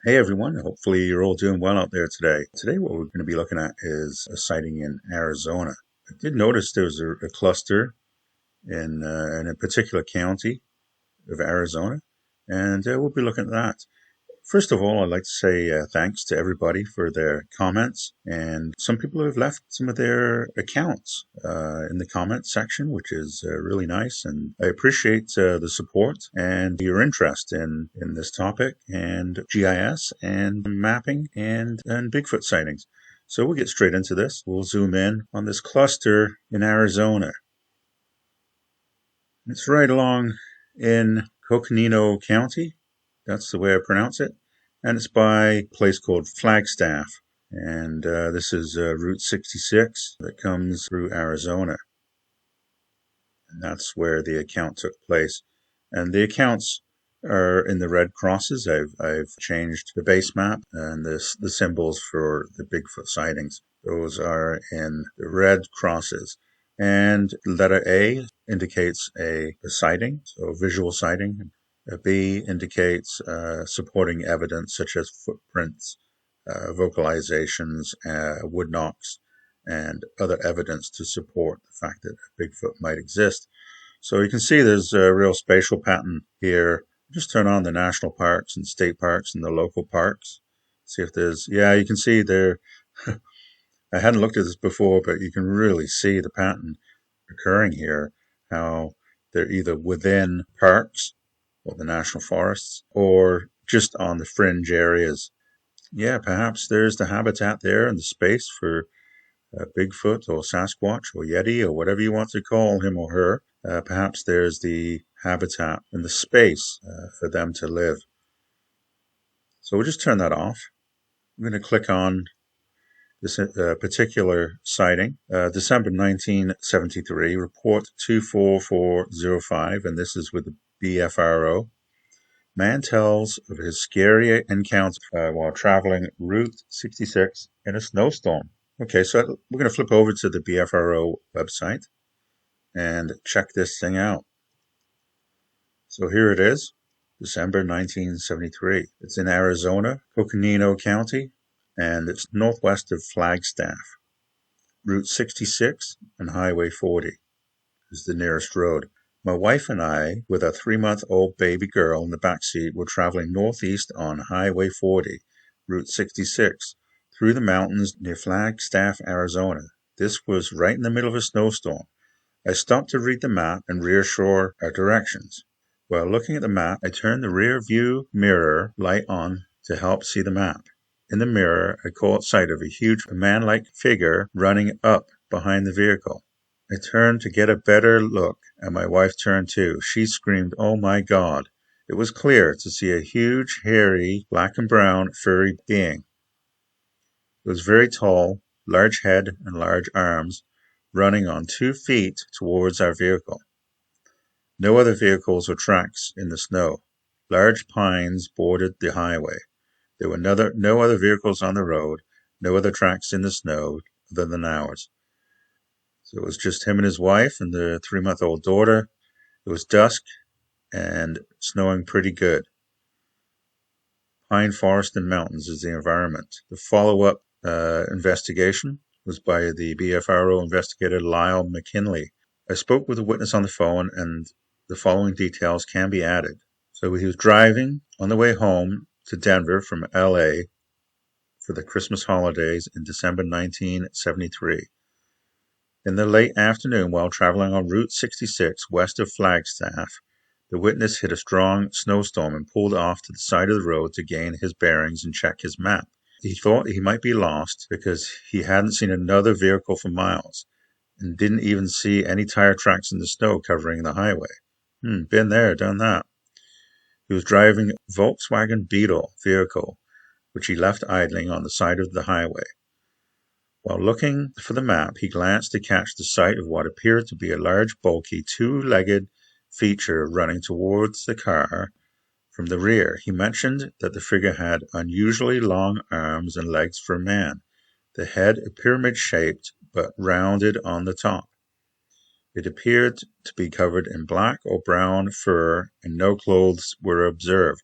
Hey everyone, hopefully you're all doing well out there today. Today what we're going to be looking at is a sighting in Arizona. I did notice there was a cluster in a particular county of Arizona, and we'll be looking at that. First of all, I'd like to say thanks to everybody for their comments, and some people have left some of their accounts in the comment section, which is really nice, and I appreciate the support and your interest in this topic and GIS and mapping and Bigfoot sightings. So we'll get straight into this. We'll zoom in on this cluster in Arizona. It's right along in Coconino County. That's the way I pronounce it. And it's by a place called Flagstaff. And this is Route 66 that comes through Arizona. And that's where the account took place. And the accounts are in the red crosses. I've changed the base map and the symbols for the Bigfoot sightings. Those are in the red crosses. And letter A indicates a sighting, so visual sighting. A B indicates supporting evidence such as footprints, vocalizations, wood knocks, and other evidence to support the fact that Bigfoot might exist. So you can see there's a real spatial pattern here. Just turn on the national parks and state parks and the local parks. See if there's, yeah, you can see there. I hadn't looked at this before, but you can really see the pattern occurring here, how they're either within parks or the national forests or just on the fringe areas. Yeah, perhaps there's the habitat there and the space for Bigfoot or Sasquatch or Yeti or whatever you want to call him or her. Perhaps there's the habitat and the space for them to live. So we'll just turn that off. I'm going to click on this particular sighting, December 1973, report 24405, and this is with the BFRO. Man tells of his scary encounter while traveling Route 66 in a snowstorm. Okay, so we're going to flip over to the BFRO website and check this thing out. So here it is, December 1973. It's in Arizona, Coconino County, and it's northwest of Flagstaff. Route 66 and Highway 40 is the nearest road. My wife and I, with our 3-month-old baby girl in the back seat, were traveling northeast on Highway 40, Route 66, through the mountains near Flagstaff, Arizona. This was right in the middle of a snowstorm. I stopped to read the map and reassure our directions. While looking at the map, I turned the rear view mirror light on to help see the map. In the mirror, I caught sight of a huge man-like figure running up behind the vehicle. I turned to get a better look, and my wife turned too. She screamed, "Oh my God!" It was clear to see a huge, hairy, black and brown, furry being. It was very tall, large head and large arms, running on 2 feet towards our vehicle. No other vehicles or tracks in the snow. Large pines bordered the highway. There were no other vehicles on the road, no other tracks in the snow other than ours. So it was just him and his wife and the 3-month-old daughter. It was dusk and snowing pretty good. Pine forest and mountains is the environment. The follow-up investigation was by the BFRO investigator Lyle McKinley. I spoke with a witness on the phone, and the following details can be added. So he was driving on the way home to Denver from LA for the Christmas holidays in December 1973. In the late afternoon, while traveling on Route 66 west of Flagstaff, the witness hit a strong snowstorm and pulled off to the side of the road to gain his bearings and check his map. He thought he might be lost because he hadn't seen another vehicle for miles and didn't even see any tire tracks in the snow covering the highway. Been there, done that. He was driving a Volkswagen Beetle vehicle, which he left idling on the side of the highway. While looking for the map, he glanced to catch the sight of what appeared to be a large, bulky, 2-legged feature running towards the car from the rear. He mentioned that the figure had unusually long arms and legs for a man, the head pyramid-shaped but rounded on the top. It appeared to be covered in black or brown fur, and no clothes were observed.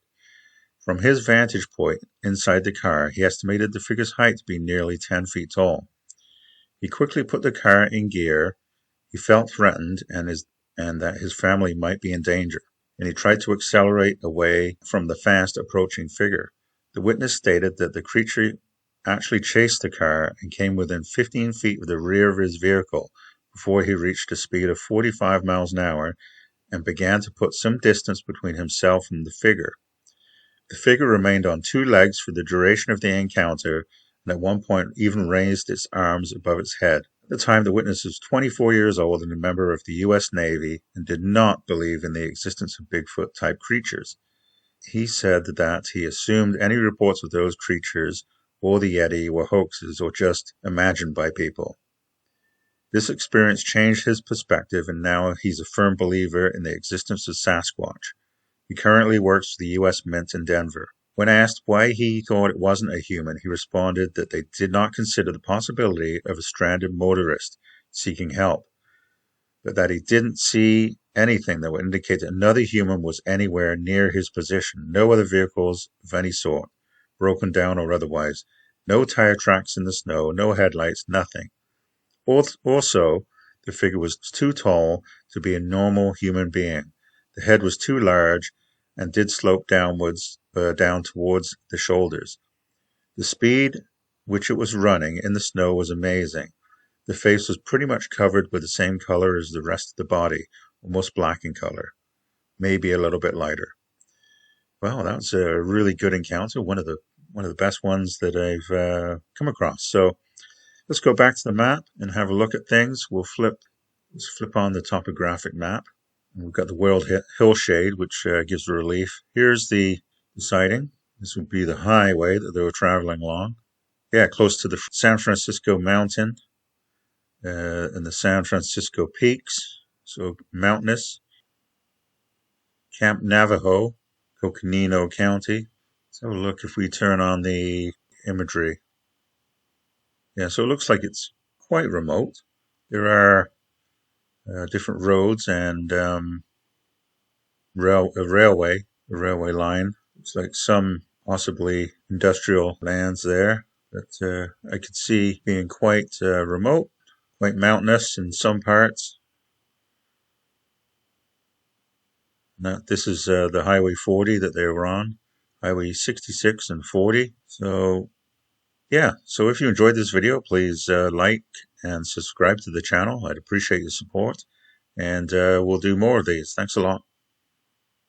From his vantage point inside the car, he estimated the figure's height to be nearly 10 feet tall. He quickly put the car in gear. He felt threatened and that his family might be in danger, and he tried to accelerate away from the fast approaching figure. The witness stated that the creature actually chased the car and came within 15 feet of the rear of his vehicle before he reached a speed of 45 miles an hour and began to put some distance between himself and the figure. The figure remained on two legs for the duration of the encounter and at one point even raised its arms above its head. At the time, the witness was 24 years old and a member of the U.S. Navy and did not believe in the existence of Bigfoot-type creatures. He said that he assumed any reports of those creatures or the Yeti were hoaxes or just imagined by people. This experience changed his perspective, and now he's a firm believer in the existence of Sasquatch. He currently works for the U.S. Mint in Denver. When asked why he thought it wasn't a human, he responded that they did not consider the possibility of a stranded motorist seeking help, but that he didn't see anything that would indicate that another human was anywhere near his position. No other vehicles of any sort, broken down or otherwise. No tire tracks in the snow, no headlights, nothing. Also, the figure was too tall to be a normal human being. The head was too large and did slope downwards, down towards the shoulders. The speed which it was running in the snow was amazing. The face was pretty much covered with the same color as the rest of the body, almost black in color, maybe a little bit lighter. Well, that was a really good encounter, one of the best ones that I've come across. So let's go back to the map and have a look at things. Let's flip on the topographic map. We've got the World Hillshade, which gives relief. Here's the sighting. This would be the highway that they were traveling along. Yeah, close to the San Francisco mountain and the San Francisco peaks. So mountainous. Camp Navajo, Coconino County. Let's have a look if we turn on the imagery. Yeah, so it looks like it's quite remote. There are different roads and a railway line. Looks like some possibly industrial lands there that I could see being quite remote, quite mountainous in some parts. Now, this is the Highway 40 that they were on, Highway 66 and 40. So yeah, so if you enjoyed this video, please like and subscribe to the channel. I'd appreciate your support, and we'll do more of these. Thanks a lot.